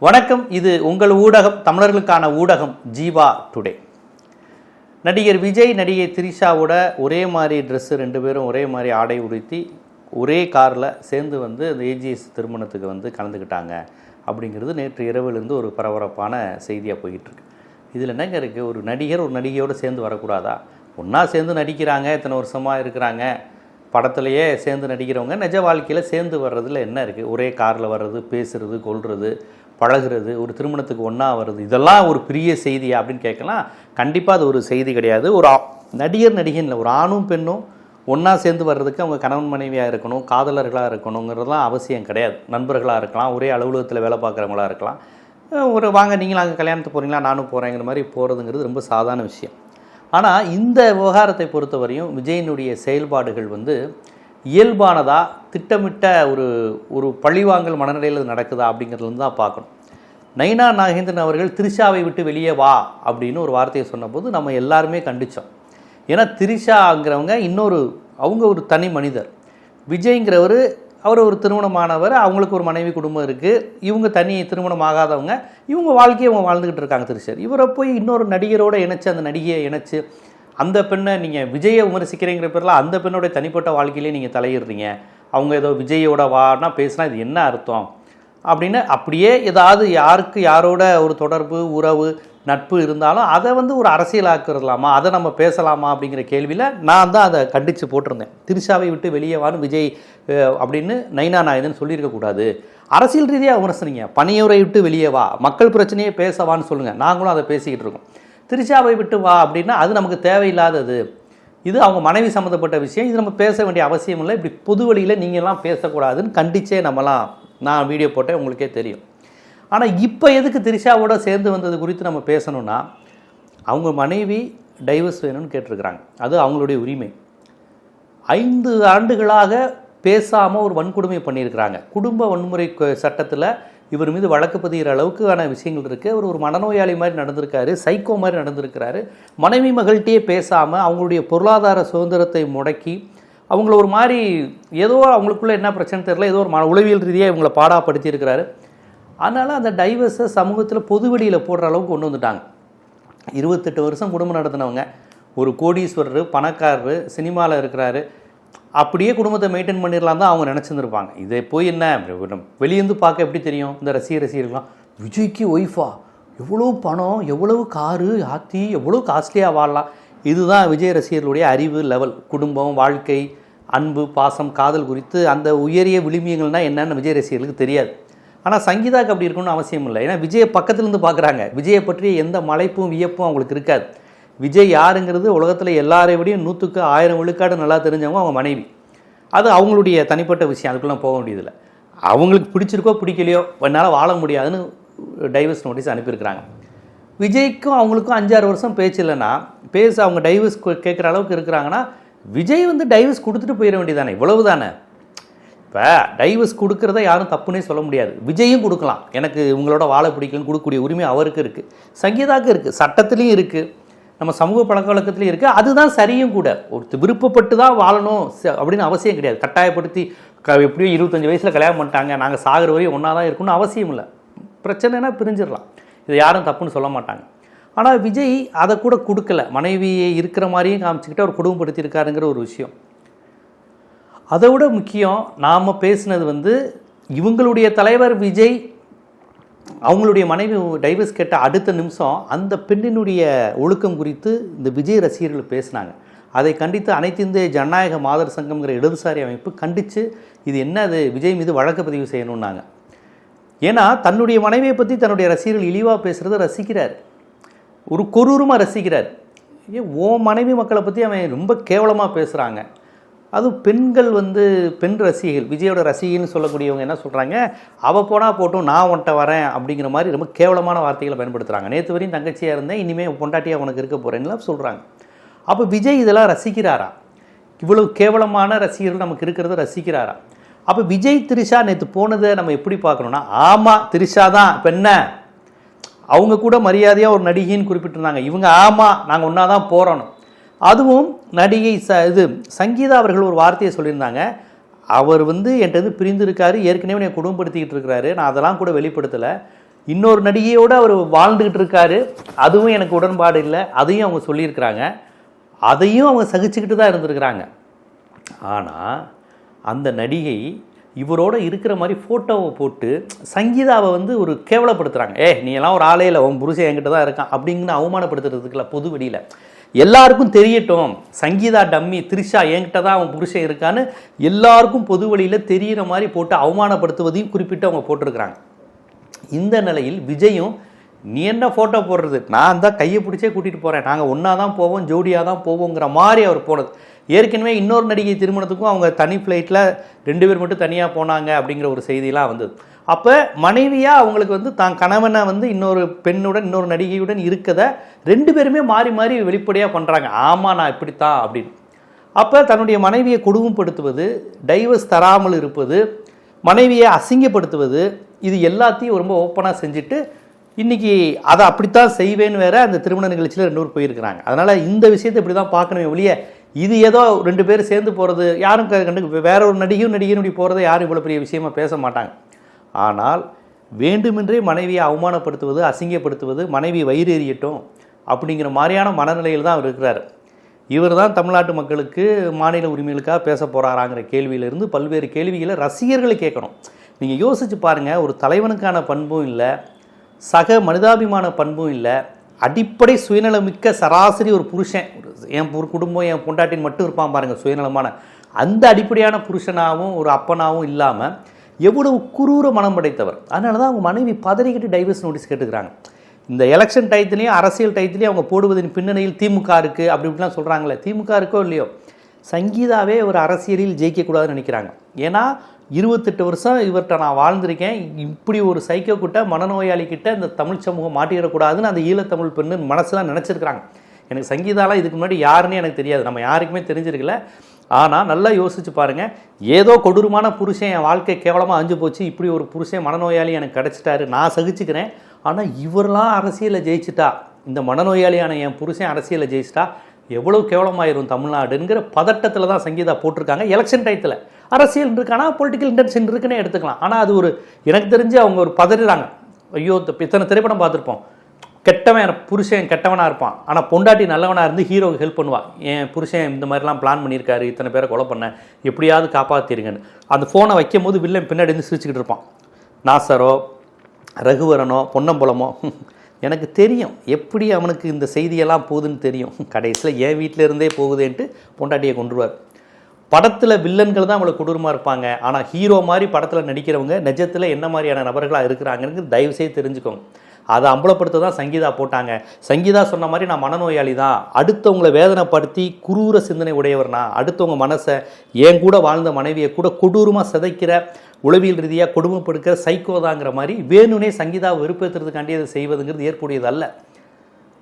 வணக்கம். இது உங்கள் ஊடகம், தமிழர்களுக்கான ஊடகம் ஜீவா டுடே. நடிகர் விஜய், நடிகை திரிஷாவோட ஒரே மாதிரி ட்ரெஸ்ஸு, ரெண்டு பேரும் ஒரே மாதிரி ஆடை உடுத்தி ஒரே காரில் சேர்ந்து அந்த ஏஜிஎஸ் திருமணத்துக்கு கலந்துக்கிட்டாங்க அப்படிங்கிறது நேற்று இரவிலிருந்து ஒரு பரபரப்பான செய்தியாக போய்கிட்டுருக்கு. இதில் என்னங்க இருக்குது? ஒரு நடிகர் ஒரு நடிகையோடு சேர்ந்து வரக்கூடாதா? ஒன்றா சேர்ந்து நடிக்கிறாங்க, இத்தனை வருஷமாக இருக்கிறாங்க, படத்துலையே சேர்ந்து நடிக்கிறவங்க நிஜ வாழ்க்கையில் சேர்ந்து வர்றதுல என்ன இருக்குது? ஒரே காரில் வர்றது, பேசுகிறது, கொள்வது, பழகிறது, ஒரு திருமணத்துக்கு ஒன்றா வருது, இதெல்லாம் ஒரு பெரிய செய்தியா அப்படின்னு கேட்கலாம். கண்டிப்பாக அது ஒரு செய்தி கிடையாது. ஒரு நடிகர் நடிகன் இல்லை, ஒரு ஆணும் பெண்ணும் ஒன்றா சேர்ந்து வர்றதுக்கு அவங்க கணவன் மனைவியாக இருக்கணும், காதலர்களாக இருக்கணுங்கிறதுலாம் அவசியம் கிடையாது. நண்பர்களாக இருக்கலாம், ஒரே அலுவலகத்தில் வேலை பார்க்குறவங்களாக இருக்கலாம். ஒரு வாங்க நீங்களும் அங்கே கல்யாணத்துக்கு போகிறீங்களா, நானும் போகிறேங்கிற மாதிரி போகிறதுங்கிறது ரொம்ப சாதாரண விஷயம். ஆனால் இந்த விவகாரத்தை பொறுத்தவரையும் விஜயினுடைய செயல்பாடுகள் இயல்பானதா, திட்டமிட்ட ஒரு பழிவாங்கல் மனநிலையில் நடக்குதா அப்படிங்கிறதுலேருந்து தான் பார்க்கணும். நயினா நாகேந்திரன் அவர்கள் திரிஷாவை விட்டு வெளியே வா அப்படின்னு ஒரு வார்த்தையை சொன்னபோது நம்ம எல்லாருமே கண்டித்தோம். ஏன்னா திரிஷாங்கிறவங்க அவங்க ஒரு தனி மனிதர். விஜய்ங்கிறவர் அவர் ஒரு திருமணமானவர், அவங்களுக்கு ஒரு மனைவி குடும்பம் இருக்குது, இவங்க தனி திருமணம் ஆகாதவங்க, இவங்க வாழ்க்கையை அவங்க வாழ்ந்துக்கிட்டு இருக்காங்க. திரிஷர் இவரை போய் இன்னொரு நடிகரோடு இணைச்சி, அந்த நடிகையை இணைச்சி, அந்த பெண்ணை நீங்கள் விஜயை விமர்சிக்கிறீங்கிற பேரில் அந்த பெண்ணோட தனிப்பட்ட வாழ்க்கையிலே நீங்கள் தலையிடுறீங்க. அவங்க ஏதோ விஜயோட வானா பேசினா இது என்ன அர்த்தம் அப்படின்னு அப்படியே ஏதாவது யாருக்கு யாரோட ஒரு தொடர்பு, உறவு, நட்பு இருந்தாலும் அதை ஒரு அரசியலாக்குறலாமா, அதை நம்ம பேசலாமா அப்படிங்கிற கேள்வியில் நான் தான் அதை கண்டித்து போட்டிருந்தேன். திரிஷாவை விட்டு வெளியே வான்னு விஜய் அப்படின்னு நயினா நாயகன் சொல்லியிருக்கக்கூடாது. அரசியல் ரீதியாக விமர்சனிங்க, பணியுரை விட்டு வெளியே வா, மக்கள் பிரச்சனையே பேசவான்னு சொல்லுங்கள், நாங்களும் அதை பேசிக்கிட்டு இருக்கோம். திரிஷாவை விட்டு வா அப்படின்னா அது நமக்கு தேவையில்லாதது, இது அவங்க மனைவி சம்மந்தப்பட்ட விஷயம், இது நம்ம பேச வேண்டிய அவசியம் இல்லை, இப்படி பொது வழியில் நீங்கள்லாம் பேசக்கூடாதுன்னு கண்டிச்சே நான் வீடியோ போட்டேன், உங்களுக்கே தெரியும். ஆனால் இப்போ எதுக்கு திரிஷாவோட சேர்ந்து வந்தது குறித்து நம்ம பேசணுன்னா, அவங்க மனைவி டைவர்ஸ் வேணும்னு கேட்டிருக்கிறாங்க. அது அவங்களுடைய உரிமை. 5 ஆண்டுகளாக பேசாமல் ஒரு வன்கொடுமை பண்ணியிருக்கிறாங்க. குடும்ப வன்முறை சட்டத்தில் இவர் மீது வழக்கு பதிகிற அளவுக்கான விஷயங்கள் இருக்குது. அவர் ஒரு மனநோயாளி மாதிரி நடந்திருக்காரு, சைக்கோ மாதிரி நடந்திருக்கிறாரு. மனைவி மகள்கிட்டயே பேசாமல் அவங்களுடைய பொருளாதார சுதந்திரத்தை முடக்கி அவங்கள ஒரு மாதிரி ஏதோ அவங்களுக்குள்ளே என்ன பிரச்சனை தெரியல, ஏதோ ஒரு உளவியல் ரீதியாக இவங்களை பாடாப்படுத்தியிருக்கிறாரு. அதனால் அந்த டைவர்ஸை சமூகத்தில் பொது வெளியில் போடுற அளவுக்கு கொண்டு வந்துட்டாங்க. 28 வருஷம் குடும்பம் நடத்தினவங்க, ஒரு கோடீஸ்வரர், பணக்காரர், சினிமாவில் இருக்கிறாரு, அப்படியே குடும்பத்தை மெயின்டைன் பண்ணிடலாம் தான் அவங்க நினச்சிருந்துருப்பாங்க. இதை போய் என்ன வெளியேந்து பார்க்க எப்படி தெரியும்? இந்த ரசிகர்கள்லாம் விஜய்க்கு ஒய்ஃபா, எவ்வளோ பணம், எவ்வளவு காரு, ஆத்தி, எவ்வளோ காஸ்ட்லியாக வாழலாம். இதுதான் விஜய் ரசிகர்களுடைய அறிவு லெவல். குடும்பம், வாழ்க்கை, அன்பு, பாசம், காதல் குறித்து அந்த உயரிய விளிமியங்கள்னால் என்னென்னு விஜய் ரசிகர்களுக்கு தெரியாது. ஆனால் சங்கீதாவுக்கு அப்படி இருக்கணும்னு அவசியம் இல்லை. ஏன்னா விஜயை பக்கத்துலேருந்து பார்க்குறாங்க, விஜயை பற்றி எந்த மலைப்பும் வியப்பும் அவங்களுக்கு இருக்காது. விஜய் யாருங்கிறது உலகத்தில் எல்லாரையும் விடையும் 100க்கு 1000 விழுக்காடு நல்லா தெரிஞ்சவங்க அவங்க மனைவி. அது அவங்களுடைய தனிப்பட்ட விஷயம், அதுக்குள்ளே போக வேண்டியதில்லை. அவங்களுக்கு பிடிச்சிருக்கோ பிடிக்கலையோ என்னால் வாழ முடியாதுன்னு டைவர்ஸ் நோட்டீஸ் அனுப்பியிருக்கிறாங்க. விஜய்க்கும் அவங்களுக்கும் 5-6 வருஷம் பேச்சு இல்லைன்னா, அவங்க டைவர்ஸ் கேட்குற அளவுக்கு இருக்கிறாங்கன்னா, விஜய் டைவர்ஸ் கொடுத்துட்டு போயிட வேண்டியதானே, இவ்வளவு தானே. இப்போ டைவர்ஸ் கொடுக்குறத யாரும் தப்புன்னே சொல்ல முடியாது. விஜயும் கொடுக்கலாம், எனக்கு இவங்களோட வாழ பிடிக்கலன்னு கொடுக்கக்கூடிய உரிமை அவருக்கு இருக்குது, சங்கீதாவுக்கு இருக்குது, சட்டத்துலேயும் இருக்குது, நம்ம சமூக பழக்க வழக்கத்துலேயும் இருக்குது. அதுதான் சரியும் கூட. ஒரு விருப்பப்பட்டு தான் வாழணும் அப்படின்னு அவசியம் கிடையாது. கட்டாயப்படுத்தி எப்படியும் 25 வயசில் கல்யாணம் பண்ணிட்டாங்க, நாங்கள் சாகிற வரையும் ஒன்றா தான் இருக்கணும்னு அவசியம் இல்லை. பிரச்சனைனா பிரிஞ்சிடலாம், இதை யாரும் தப்புன்னு சொல்ல மாட்டாங்க. ஆனால் விஜய் அதை கூட கொடுக்கல, மனைவியை இருக்கிற மாதிரியும் காமிச்சிக்கிட்டு அவர் குடும்பப்படுத்தியிருக்காருங்கிற ஒரு விஷயம். அதை விட முக்கியம், நாம் பேசினது இவங்களுடைய தலைவர் விஜய் அவங்களுடைய மனைவி டைவர்ஸ் கேட்ட அடுத்த நிமிஷம் அந்த பெண்ணினுடைய ஒழுக்கம் குறித்து இந்த விஜய் ரசிகர்கள் பேசினாங்க. அதை கண்டித்து அனைத்து இந்திய ஜனநாயக மாதர் சங்கம்ங்கிற இடதுசாரி அமைப்பு கண்டித்து இது என்னது, விஜய் மீது வழக்கு பதிவு செய்யணுன்னாங்க. ஏன்னா தன்னுடைய மனைவியை பற்றி தன்னுடைய ரசிகர்கள் இழிவாக பேசுகிறத ரசிக்கிறார், ஒரு கொரூரமாக ரசிக்கிறார். ஓ மனைவி மக்களை பற்றி அவன் ரொம்ப கேவலமாக பேசுகிறாங்க. அதுவும் பெண்கள் பெண் ரசிகைகள், விஜயோட ரசிகைன்னு சொல்லக்கூடியவங்க என்ன சொல்கிறாங்க, அவள் போனால் போட்டும் நான் உன்ட்ட வரேன் அப்படிங்கிற மாதிரி ரொம்ப கேவலமான வார்த்தைகளை பயன்படுத்துகிறாங்க. நேற்று வரையும் தங்கச்சியாக இருந்தேன், இனிமேல் பொண்டாட்டியாக உனக்கு இருக்க போகிறேன்லாம் சொல்கிறாங்க. அப்போ விஜய் இதெல்லாம் ரசிக்கிறாரா? இவ்வளவு கேவலமான ரசிகர்கள் நமக்கு இருக்கிறத ரசிக்கிறாரா? அப்போ விஜய் திரிஷா நேற்று போனதை நம்ம எப்படி பார்க்கணுன்னா, ஆமாம் திரிஷா தான் பெண்ண, அவங்க கூட மரியாதையாக ஒரு நடிகைன்னு குறிப்பிட்டிருந்தாங்க, இவங்க ஆமாம் நாங்கள் ஒன்றா தான் போகிறோம். அதுவும் நடிகை சங்கீதா அவர்கள் ஒரு வார்த்தையை சொல்லியிருந்தாங்க, அவர் என்கிட்ட பிரிந்திருக்காரு, ஏற்கனவே என்னை குடும்பப்படுத்திக்கிட்டு இருக்கிறாரு, நான் அதெல்லாம் கூட வெளிப்படுத்தலை, இன்னொரு நடிகையோடு அவர் வாழ்ந்துக்கிட்டு இருக்காரு. அதுவும் எனக்கு உடன்பாடு இல்லை, அதையும் அவங்க சொல்லியிருக்கிறாங்க. அதையும் அவங்க சகிச்சுக்கிட்டு தான் இருந்திருக்கிறாங்க. ஆனால் அந்த நடிகை இவரோட இருக்கிற மாதிரி ஃபோட்டோவை போட்டு சங்கீதாவை வந்து ஒரு கேவலப்படுத்துகிறாங்க. நீ எல்லாம் ஒரு ஆளே இல்லை, உன் புருஷன் என்கிட்ட தான் இருக்கான் அப்படிங்கன்னு அவமானப்படுத்துறதுக்குல பொது வெளியில் எல்லாருக்கும் தெரியட்டும், சங்கீதா டம்மி, த்ரிஷா என்கிட்ட தான் அவன் புருஷன் இருக்கான்னு எல்லாருக்கும் பொது வழியில் தெரிகிற மாதிரி போட்டு அவமானப்படுத்துவதையும் குறிப்பிட்டு அவங்க போட்டிருக்கிறாங்க. இந்த நிலையில் விஜயும் நீ என்ன ஃபோட்டோ போடுறது, நான் தான் கையை பிடிச்சே கூட்டிகிட்டு போகிறேன், நாங்கள் ஒன்றா தான் போவோம், ஜோடியாக தான் போவோங்கிற மாதிரி அவர் போனது. ஏற்கனவே இன்னொரு நடிகை திருமணத்துக்கும் அவங்க தனி ஃப்ளைட்டில் 2 பேர் மட்டும் தனியாக போனாங்க அப்படிங்கிற ஒரு செய்தியெலாம் வந்தது. அப்போ மனைவியாக அவங்களுக்கு வந்து தான் கணவனை வந்து இன்னொரு பெண்ணுடன் இன்னொரு நடிகையுடன் இருக்கதை 2 பேருமே மாறி மாறி வெளிப்படையாக பண்ணுறாங்க. ஆமாம் நான் இப்படித்தான் அப்படின்னு. அப்போ தன்னுடைய மனைவியை கொடுமைப்படுத்துவது, டைவர்ஸ் தராமல் இருப்பது, மனைவியை அசிங்கப்படுத்துவது, இது எல்லாத்தையும் ரொம்ப ஓப்பனாக செஞ்சுட்டு இன்றைக்கி அதை அப்படித்தான் செய்வேன்னு வேற அந்த திருமண நிகழ்ச்சியில் 2 பேர் போயிருக்கிறாங்க. அதனால் இந்த விஷயத்தை இப்படி தான் பார்க்கணும் ஒழிய இது ஏதோ 2 பேர் சேர்ந்து போகிறது யாரும் கண்டு வேற ஒரு நடிகையும் இப்படி போகிறத யாரும் இவ்வளோ பெரிய விஷயமா பேச மாட்டாங்க. ஆனால் வேண்டுமென்றே மனைவியை அவமானப்படுத்துவது, அசிங்கப்படுத்துவது, மனைவி வயிறு எறியட்டும் அப்படிங்கிற மாதிரியான மனநிலையில் தான் அவர் இருக்கிறார். இவர் தான் தமிழ்நாட்டு மக்களுக்கு மாநில உரிமைகளுக்காக பேச போகிறாராங்கிற கேள்வியிலிருந்து பல்வேறு கேள்விகளை ரசிகர்களை கேட்கணும். நீங்கள் யோசிச்சு பாருங்கள், ஒரு தலைவனுக்கான பண்பும் இல்லை, சக மனிதாபிமான பண்பும் இல்லை, அடிப்படை சுயநலமிக்க சராசரி ஒரு புருஷன், என் குடும்பம் என் பொண்டாட்டின் மட்டும் இருப்பான் பாருங்கள் சுயநலமான, அந்த அடிப்படையான புருஷனாகவும் ஒரு அப்பனாகவும் இல்லாமல் எவ்வளவு குரூர மனம் படைத்தவர். அதனால தான் அவங்க மனைவி பதறிக்கிட்டு டைவர்ஸ் நோட்டீஸ் கேட்டுக்கிறாங்க. இந்த எலெக்ஷன் டயத்துலேயும் அரசியல் டயத்துலேயும் அவங்க போடுவதன் பின்னணியில் திமுக இருக்குது அப்படி இப்படிலாம் சொல்கிறாங்களே, திமுக இருக்கோ இல்லையோ சங்கீதாவே ஒரு அரசியலில் ஜெயிக்கக்கூடாதுன்னு நினைக்கிறாங்க. ஏன்னா 28 வருஷம் இவர்கிட்ட நான் வாழ்ந்திருக்கேன், இப்படி ஒரு சைக்கோ கிட்ட மனநோயாளிக்கிட்ட இந்த தமிழ் சமூகம் மாட்டிடக்கூடாதுன்னு அந்த ஈழத்தமிழ் பெண்ணு மனசுலாம் நினச்சிருக்கிறாங்க. எனக்கு சங்கீதாலாம் இதுக்கு முன்னாடி யாருன்னு எனக்கு தெரியாது, நம்ம யாருக்குமே தெரிஞ்சிருக்கல. ஆனால் நல்லா யோசிச்சு பாருங்கள், ஏதோ கொடூரமான புருஷன் என் வாழ்க்கை கேவலமாக அழிஞ்சு போச்சு, இப்படி ஒரு புருஷன் மனநோயாளி எனக்கு கிடச்சிட்டாரு, நான் சகிச்சுக்கிறேன். ஆனால் இவரெலாம் அரசியலில் ஜெயிச்சிட்டா, இந்த மனநோயாளியான என் புருஷன் அரசியலில் ஜெயிச்சிட்டா எவ்வளோ கேவலமாயிரும் தமிழ்நாடுங்கிற பதட்டத்தில் தான் சங்கீதா போட்டிருக்காங்க. எலெக்ஷன் டயத்தில் அரசியல் இருக்கானா பொலிட்டிக்கல் இன்டென்ஷன் இருக்குன்னே எடுத்துக்கலாம். ஆனால் அது ஒரு எனக்கு தெரிஞ்சு அவங்க ஒரு பதறாங்க. ஐயோ இத்தனை திரைப்படம் பார்த்துருப்போம், கெட்டவன் புருஷன் கெட்டவனாக இருப்பான், ஆனால் பொண்டாட்டி நல்லவனாக இருந்து ஹீரோவுக்கு ஹெல்ப் பண்ணுவான். என் புருஷன் இந்த மாதிரிலாம் பிளான் பண்ணியிருக்காரு, இத்தனை பேரை கொலை பண்ண, எப்படியாவது காப்பாற்றிருங்கன்னு. அந்த ஃபோனை வைக்கும் போது வில்லன் பின்னாடி இருந்து சிரிச்சுக்கிட்டு இருப்பான். நாசரோ ரகுவரனோ பொன்னம்பலமோ எனக்கு தெரியும் எப்படி அவனுக்கு இந்த செய்தியெல்லாம் போகுதுன்னு தெரியும். கடைசியில் என் வீட்டில் இருந்தே போகுதுன்ட்டு பொண்டாட்டியை கொண்டுருவார். படத்தில் வில்லன்கள் தான் அவளை கொடூரமாக இருப்பாங்க, ஆனால் ஹீரோ மாதிரி படத்தில் நடிக்கிறவங்க நிஜத்தில் என்ன மாதிரியான நபர்களாக இருக்கிறாங்கன்னு தயவுசெய்து தெரிஞ்சுக்கோங்க. அதை அம்பலப்படுத்த தான் சங்கீதா போட்டாங்க. சங்கீதா சொன்ன மாதிரி நான் மனநோயாளி தான், அடுத்தவங்களை வேதனைப்படுத்தி குரூர சிந்தனை உடையவர்னா, அடுத்தவங்க மனசை என் கூட வாழ்ந்த மனைவியை கூட கொடூரமாக சிதைக்கிற, உளவியல் ரீதியாக கொடுமைப்படுக்கிற சைக்கோதாங்கிற மாதிரி வேணுனே சங்கீதாவை வெறுப்பேற்றுறதுக்காண்டி அதை செய்வதுங்கிறது ஏற்புடையது அல்ல.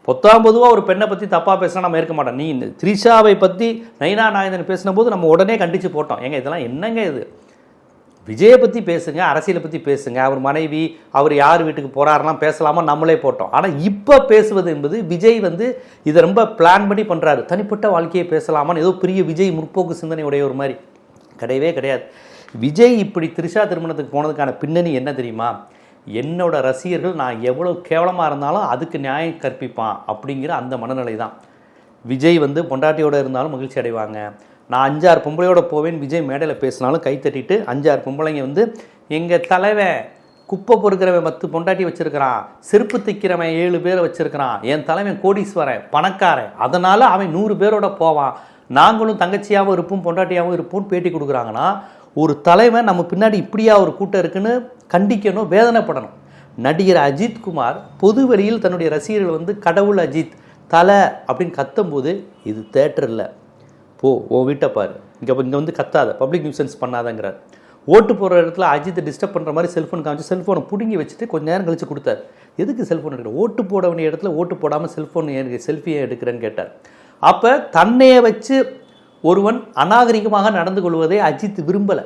பொதுவாக ஒரு பெண்ணை பற்றி தப்பாக பேசினா நம்ம ஏற்க மாட்டோம். நீ த்ரிஷாவை பற்றி நைனா நாயந்தன் பேசின போது நம்ம உடனே கண்டித்து போட்டோம். ஏங்க இதெல்லாம் என்னங்க இது, விஜயை பற்றி பேசுங்க, அரசியலை பற்றி பேசுங்க, அவர் மனைவி அவர் யார் வீட்டுக்கு போகிறாருலாம் பேசலாமா நம்மளே போட்டோம். ஆனால் இப்போ பேசுவது என்பது விஜய் வந்து இதை ரொம்ப பிளான் பண்ணி பண்ணுறாரு, தனிப்பட்ட வாழ்க்கையை பேசலாமான்னு ஏதோ பெரிய விஜய் முற்போக்கு சிந்தனை உடைய ஒரு மாதிரி கிடையவே கிடையாது. விஜய் இப்படி த்ரிஷா திருமணத்துக்கு போனதுக்கான பின்னணி என்ன தெரியுமா, என்னோட ரசிகர்கள் நான் எவ்வளோ கேவலமாக இருந்தாலும் அதுக்கு நியாயம் கற்பிப்பான் அப்படிங்கிற அந்த மனநிலை தான். விஜய் வந்து பொண்டாட்டியோடு இருந்தாலும் மகிழ்ச்சி அடைவாங்க. நான் 5-6 பொம்பளையோட போவேன், விஜய் மேடையில் பேசினாலும் கை தட்டிட்டு 5-6 பொம்பளைங்க வந்து எங்கள் தலைவன் குப்பை பொறுக்கிறவன் 10 பொண்டாட்டி வச்சுருக்கிறான், செருப்பு தைக்கிறவன் 7 பேரை வச்சுருக்கிறான், என் தலைவன் கோடீஸ்வரன் பணக்காரன், அதனால் அவன் 100 பேரோட போவான், நாங்களும் தங்கச்சியாகவும் இருப்போம் பொண்டாட்டியாகவும் இருப்போம்னு பேட்டி கொடுக்குறாங்கன்னா, ஒரு தலைவன் நம்ம பின்னாடி இப்படியா ஒரு கூட்டம் இருக்குன்னு கண்டிக்கணும், வேதனைப்படணும். நடிகர் அஜித் குமார் பொது வெளியில் தன்னுடைய ரசிகர்கள் வந்து கடவுள் அஜித் தலை அப்படின்னு கத்தும்போது, இது தேட்டர் இல்லை, போ ஓ வீட்டை பாரு, இங்கே வந்து கத்தாத, பப்ளிக் நியூசன்ஸ் பண்ணாதங்கிறார். ஓட்டு போகிற இடத்துல அஜித்தை டிஸ்டர்ப் பண்ணுற மாதிரி செல்ஃபோன் காமிச்சு செல்ஃபோனை பிடுங்கி வச்சுட்டு கொஞ்சம் நேரம் கழித்து கொடுத்தார். எதுக்கு செல்ஃபோன் எடுக்கிற, ஓட்டு போட வேண்டிய இடத்துல ஓட்டு போடாமல் செல்ஃபோன் செல்ஃபியை எடுக்கிறேன்னு கேட்டார். அப்போ தன்னையை வச்சு ஒருவன் அநாகரிகமாக நடந்து கொள்வதை அஜித் விரும்பலை.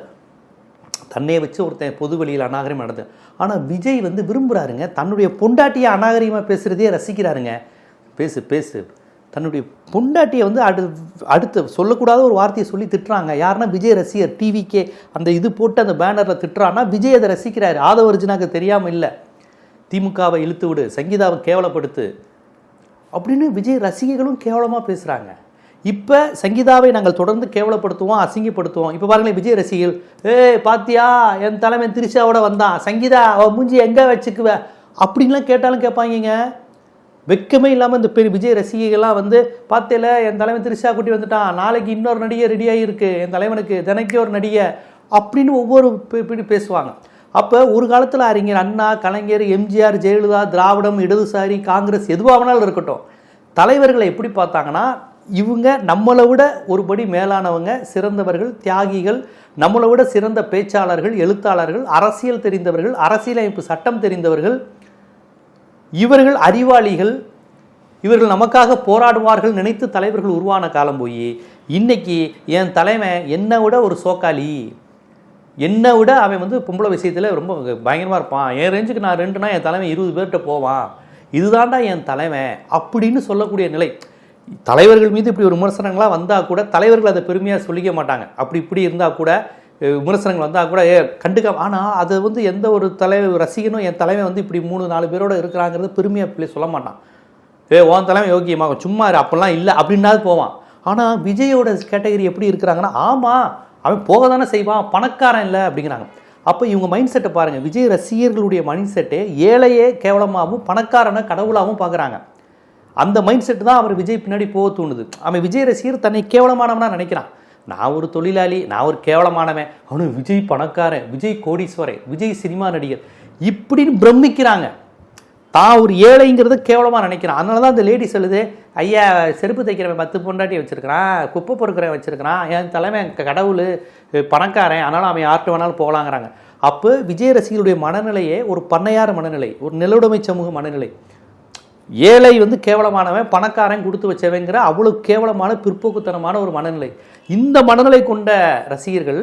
தன்னையை வச்சு ஒருத்தன் பொது வெளியில் அநாகரிகம் நடந்து, ஆனால் விஜய் வந்து விரும்புகிறாருங்க, தன்னுடைய பொண்டாட்டியை அநாகரிகமாக பேசுகிறதே ரசிக்கிறாருங்க. பேசு தன்னுடைய பொண்டாட்டியை வந்து அடுத்து சொல்லக்கூடாத ஒரு வார்த்தையை சொல்லி திட்டுறாங்க. யாருன்னா விஜய் ரசிகர், டிவிக்கே அந்த இது போட்டு அந்த பேனரில் திட்டுறான்னா விஜய் அதை ரசிக்கிறாரு. ஆதவ அர்ஜுனாக்கு தெரியாமல் இல்லை. திமுகவை இழுத்து விடு, சங்கீதாவை கேவலப்படுத்து அப்படின்னு விஜய் ரசிகர்களும் கேவலமாக பேசுகிறாங்க. இப்போ சங்கீதாவை நாங்கள் தொடர்ந்து கேவலப்படுத்துவோம், அசிங்கப்படுத்துவோம். இப்போ பாருங்களேன், விஜய் ரசிகர்கள் பாத்தியா என் தலைமை திரிஷாவோட வந்தான், சங்கீதா மூஞ்சி எங்கே வச்சுக்குவ அப்படின்லாம் கேட்டாலும் கேட்பாங்க. வெக்கமே இல்லாமல் இந்த பெரிய விஜய் ரசிகைகள்லாம் வந்து பார்த்தேல என் தலைமை திரிஷா குட்டி வந்துட்டான், நாளைக்கு இன்னொரு நடிகை ரெடியாகி இருக்கு, என் தலைவனுக்கு தினைக்கு ஒரு நடிகை அப்படின்னு ஒவ்வொரு பேசுவாங்க. அப்போ ஒரு காலத்தில் அறிஞர் அண்ணா, கலைஞர், எம்ஜிஆர், ஜெயலலிதா, திராவிடம், இடதுசாரி, காங்கிரஸ் எதுவாகனாலும் இருக்கட்டும், தலைவர்களை எப்படி பார்த்தாங்கன்னா, இவங்க நம்மளை விட ஒருபடி மேலானவங்க, சிறந்தவர்கள், தியாகிகள், நம்மளை விட சிறந்த பேச்சாளர்கள், எழுத்தாளர்கள், அரசியல் தெரிந்தவர்கள், அரசியலமைப்பு சட்டம் தெரிந்தவர்கள், இவர்கள் அறிவாளிகள், இவர்கள் நமக்காக போராடுவார்கள் நினைத்து தலைவர்கள் உருவான காலம் போய் இன்னைக்கு என் தலைமை என்னை விட ஒரு சோக்காளி, என்னை விட அவன் வந்து பொம்பளை விஷயத்தில் ரொம்ப பயங்கரமாக இருப்பான், என் ரேஞ்சுக்கு நான் 2னா என் தலைமை 20 பேர்கிட்ட போவான், இதுதான்டா என் தலைமை அப்படின்னு சொல்லக்கூடிய நிலை. தலைவர்கள் மீது இப்படி ஒரு விமர்சனங்களாக வந்தால் கூட தலைவர்கள் அதை பெருமையாக சொல்லிக்க மாட்டாங்க. அப்படி இப்படி இருந்தால் கூட விமர்சனங்கள் வந்தால் கூட கண்டுக்க. ஆனால் அதை வந்து எந்த ஒரு தலைவர் ரசிகனும் என் தலைமை வந்து இப்படி 3-4 பேரோட இருக்கிறாங்கிறது பெருமையாக சொல்ல மாட்டான். உன் தலைமை யோகியமாக சும்மா அப்படிலாம் இல்லை அப்படின்னாது போவான். ஆனால் விஜயோட கேட்டகரி எப்படி இருக்கிறாங்கன்னா, ஆமாம் அவன் போக தானே செய்வான், பணக்காரன் இல்லை அப்படிங்கிறாங்க. அப்போ இவங்க மைண்ட் செட்டை பாருங்கள். விஜய் ரசிகர்களுடைய மைண்ட் செட்டே ஏழையே கேவலமாகவும் பணக்காரனை கடவுளாகவும் பார்க்குறாங்க. அந்த மைண்ட் செட்டு தான் அவர் விஜய் பின்னாடி போக தூண்டுது. அவன் விஜய் ரசிகர் தன்னை கேவலமானவனா நினைக்கிறான். நான் ஒரு தொழிலாளி, நான் ஒரு கேவலமானவன், அவனு விஜய் பணக்காரன், விஜய் கோடீஸ்வரன், விஜய் சினிமா நடிகர் இப்படின்னு பிரமிக்கிறாங்க. தான் ஒரு ஏழைங்கிறத கேவலமாக நினைக்கிறான். அதனால தான் அந்த லேடி சொல்லுது, ஐயா செருப்பு தைக்கிறவன் 10 பொண்டாட்டி வச்சுருக்கிறான், குப்பை பொறுக்கிறவன் வச்சுருக்கிறான், என் தலைமை கடவுள் பணக்காரன், அதனால் அவன் யார்கிட்ட வேணாலும் போகலாங்கிறாங்க. அப்போ விஜய் ரசிகருடைய மனநிலையே ஒரு பண்ணையார் மனநிலை, ஒரு நிலவுடைமை சமூக மனநிலை. ஏழை வந்து கேவலமானவன், பணக்காரன் கொடுத்து வச்சவங்கிற அவ்வளோ கேவலமான பிற்போக்குத்தனமான ஒரு மனநிலை. இந்த மனநிலை கொண்ட ரசிகர்கள்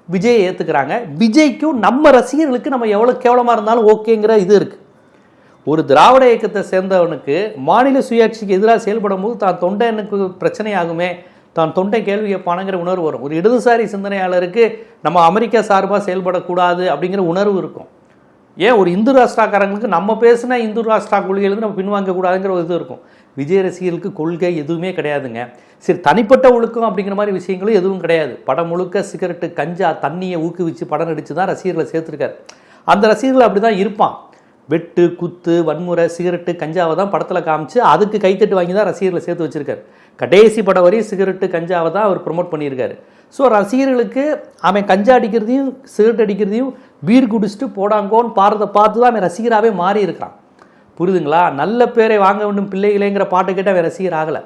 விஜயை ஏற்றுக்கிறாங்க. விஜய்க்கும் நம்ம ரசிகர்களுக்கு நம்ம எவ்வளோ கேவலமாக இருந்தாலும் ஓகேங்கிற இது இருக்குது. ஒரு திராவிட இயக்கத்தை சேர்ந்தவனுக்கு மாநில சுயாட்சிக்கு எதிராக செயல்படும் போது தான் தொண்டை எனக்கு பிரச்சனை ஆகுமே, தான் தொண்டை கேள்வி கேட்பானுங்கிற உணர்வு வரும். ஒரு இடதுசாரி சிந்தனையாளருக்கு நம்ம அமெரிக்கா சார்பாக செயல்படக்கூடாது அப்படிங்கிற உணர்வு இருக்கும். ஏன் ஒரு இந்து ராஷ்டிராக்காரங்களுக்கு நம்ம பேசினா இந்து ராஷ்டிரா கொள்கையிலேருந்து நம்ம பின்வாங்கக்கூடாதுங்கிற ஒரு இது இருக்கும். விஜய் ரசிகர்களுக்கு கொள்கை எதுவுமே கிடையாதுங்க. சரி, தனிப்பட்ட ஒழுக்கம் அப்படிங்கிற மாதிரி விஷயங்களும் எதுவும் கிடையாது. படம் முழுக்க சிகரெட்டு, கஞ்சா, தண்ணியை ஊக்குவிச்சு படம் நடித்து தான் ரசிகர்களை சேர்த்துருக்காரு. அந்த ரசிகர்கள் அப்படி தான் இருப்பான். வெட்டு, குத்து, வன்முறை, சிகரெட்டு, கஞ்சாவை தான் படத்தில் காமிச்சு அதுக்கு கைத்தட்டு வாங்கி தான் ரசிகர்களை சேர்த்து வச்சுருக்காரு. கடைசி படம் வரையும் சிகரெட்டு, கஞ்சாவை தான் அவர் ப்ரொமோட் பண்ணியிருக்காரு. ஸோ ரசிகர்களுக்கு அவன் கஞ்சா அடிக்கிறதையும் சிகரெட் அடிக்கிறதையும் பீர் குடிச்சிட்டு போடாங்கோன்னு பார்த்து தான் அவன் ரசிகராகவே மாறி இருக்கிறான். புரியுதுங்களா? நல்ல பேரை வாங்க வேண்டும் பிள்ளைகளேங்கிற பாட்டு கேட்டு அவன் ரசிகர் ஆகலை.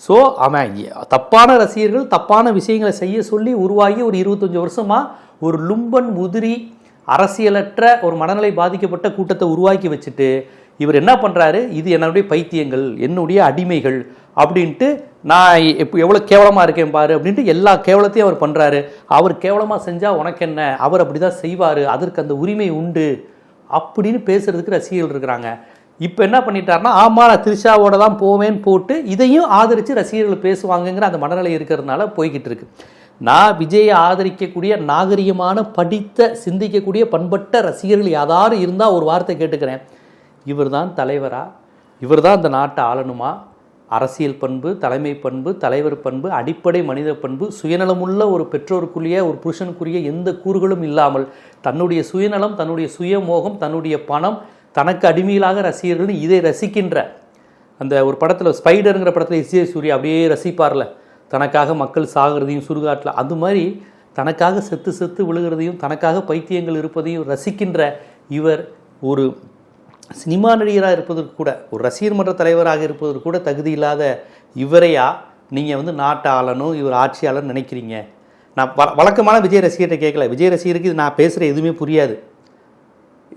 ஸோ அவன் தப்பான ரசிகர்கள் தப்பான விஷயங்களை செய்ய சொல்லி உருவாகி ஒரு 25 வருஷமாக ஒரு லும்பன் உதிரி அரசியலற்ற ஒரு மனநிலை பாதிக்கப்பட்ட கூட்டத்தை உருவாக்கி வச்சுட்டு இவர் என்ன பண்ணுறாரு, இது என்னுடைய பைத்தியங்கள், என்னுடைய அடிமைகள் அப்படின்ட்டு நான் எவ்வளோ கேவலமாக இருக்கேன் பாரு அப்படின்ட்டு எல்லா கேவலத்தையும் அவர் பண்ணுறாரு. அவர் கேவலமாக செஞ்சால் உனக்கு என்ன, அவர் அப்படி தான் செய்வார், அதற்கு அந்த உரிமை உண்டு அப்படின்னு பேசுகிறதுக்கு ரசிகர்கள் இருக்கிறாங்க. இப்போ என்ன பண்ணிட்டாருன்னா, ஆமாம் நான் திரிஷாவோட தான் போவேன்னு போட்டு இதையும் ஆதரித்து ரசிகர்கள் பேசுவாங்கங்கிற அந்த மனநிலை இருக்கிறதுனால போய்கிட்டு இருக்கு. நான் விஜயை ஆதரிக்கக்கூடிய நாகரிகமான படித்த சிந்திக்கக்கூடிய பண்பட்ட ரசிகர்கள் யாராவது இருந்தால் ஒரு வார்த்தை கேட்டுக்கிறேன், இவர் தான் தலைவரா, இவர் தான் இந்த நாட்டை ஆளணுமா? அரசியல் பண்பு, தலைமை பண்பு, தலைவர் பண்பு, அடிப்படை மனித பண்பு, சுயநலமுள்ள ஒரு பெற்றோருக்குரிய ஒரு புருஷனுக்குரிய எந்த கூறுகளும் இல்லாமல் தன்னுடைய சுயநலம், தன்னுடைய சுயமோகம், தன்னுடைய பணம், தனக்கு அடிமையிலாக ரசிகர்கள் இதை ரசிக்கின்ற அந்த ஒரு படத்தில் ஸ்பைடருங்கிற படத்தில் எஸ்.ஜே. சூர்யா அப்படியே ரசிப்பார்ல, தனக்காக மக்கள் சாகிறதையும் சுடுகாட்டில், அது மாதிரி தனக்காக செத்து செத்து விழுகிறதையும் தனக்காக பைத்தியங்கள் இருப்பதையும் ரசிக்கின்ற இவர் ஒரு சினிமா நடிகராக இருப்பதற்கு கூட, ஒரு ரசிகர் மன்ற தலைவராக இருப்பதற்கு கூட தகுதி இல்லாத இவரையா நீங்கள் வந்து நாட்டை ஆளணும், இவர் ஆட்சியாளர் நினைக்கிறீங்க? நான் வழக்கமான விஜய் ரசிகர்கிட்ட கேட்கல. விஜய் ரசிகருக்கு இது நான் பேசுகிற எதுவுமே புரியாது.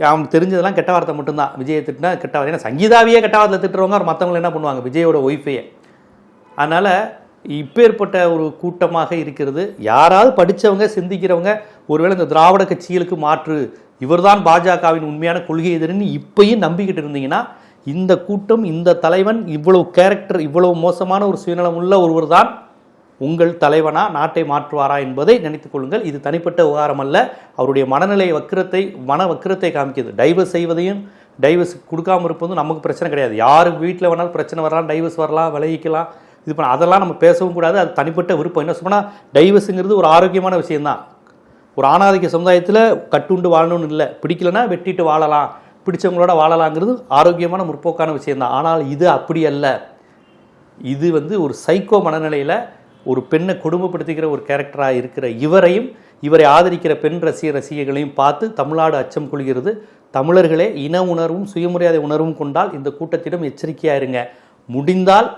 அவனுக்கு தெரிஞ்சதெல்லாம் கெட்ட வார்த்தை மட்டும்தான். விஜயை திட்டினா கெட்ட வார்த்தை. ஏன்னா சங்கீதாவையே கெட்ட வார்த்தை திட்டுறவங்க அவர் மற்றவங்களை என்ன பண்ணுவாங்க, விஜயோட ஒய்ஃபையே. அதனால் இப்பேற்பட்ட ஒரு கூட்டமாக இருக்கிறது. யாராவது படித்தவங்க சிந்திக்கிறவங்க ஒருவேளை இந்த திராவிட கட்சிகளுக்கு மாற்று, இவர்தான் பாஜகவின் உண்மையான கொள்கை எதிரின்னு இப்பயும் நம்பிக்கிட்டு இருந்தீங்கன்னா, இந்த கூட்டம், இந்த தலைவன் இவ்வளவு கேரக்டர், இவ்வளவு மோசமான ஒரு சுயநலம் உள்ள ஒருவர் தான் உங்கள் தலைவனா, நாட்டை மாற்றுவாரா என்பதை நினைத்துக் கொள்ளுங்கள். இது தனிப்பட்ட விவகாரம் அல்ல. அவருடைய மனநிலை வக்கிரத்தை, மன வக்கிரத்தை காமிக்கிறது. டைவர்ஸ் செய்வதையும் டைவர்ஸ் கொடுக்காமல் இருப்பதும் நமக்கு பிரச்சனை கிடையாது. யார் வீட்டில் வேணாலும் பிரச்சனை வரலாம், டைவர்ஸ் வரலாம், விளைவிக்கலாம், இது பண்ண அதெல்லாம் நம்ம பேசவும் கூடாது. அது தனிப்பட்ட விருப்பம். என்ன சொன்னால் டைவர்ஸுங்கிறது ஒரு ஆரோக்கியமான விஷயந்தான். ஒரு ஆணாதிக்க சமுதாயத்தில் கட்டுண்டு வாழணும்னு இல்லை, பிடிக்கலன்னா வெட்டிட்டு வாழலாம், பிடிச்சவங்களோட வாழலாங்கிறது ஆரோக்கியமான முற்போக்கான விஷயந்தான். ஆனால் இது அப்படி அல்ல. இது ஒரு சைக்கோ மனநிலையில் ஒரு பெண்ணை கொடுமைப்படுத்திக்கிற ஒரு கேரக்டராக இருக்கிற இவரை ஆதரிக்கிற பெண் ரசிகர்களையும் பார்த்து தமிழ்நாடு அச்சம் கொள்கிறது. தமிழர்களே இன உணர்வும் சுயமரியாதை உணர்வும் கொண்டால் இந்த கூட்டத்திடம் எச்சரிக்கையாக இருங்க. முடிந்தால்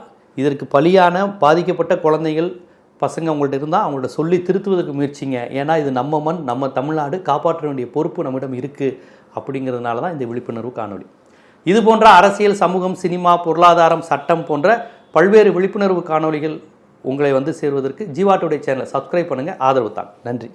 இதற்கு பலியான பாதிக்கப்பட்ட குழந்தைகள் பசங்க அவங்கள்ட்ட இருந்தால் அவங்கள்ட்ட சொல்லி திருத்துவதற்கு முயற்சிங்க. ஏன்னா இது நம்ம மண், நம்ம தமிழ்நாடு, காப்பாற்ற வேண்டிய பொறுப்பு நம்மிடம் இருக்குது. அப்படிங்கிறதுனால தான் இந்த விழிப்புணர்வு காணொலி. இது போன்ற அரசியல், சமூகம், சினிமா, பொருளாதாரம், சட்டம் போன்ற பல்வேறு விழிப்புணர்வு காணொலிகள் உங்களை சேர்வதற்கு ஜீவா டுடே சேனலை சப்ஸ்கிரைப் பண்ணுங்கள், ஆதரவு தாங்க. நன்றி.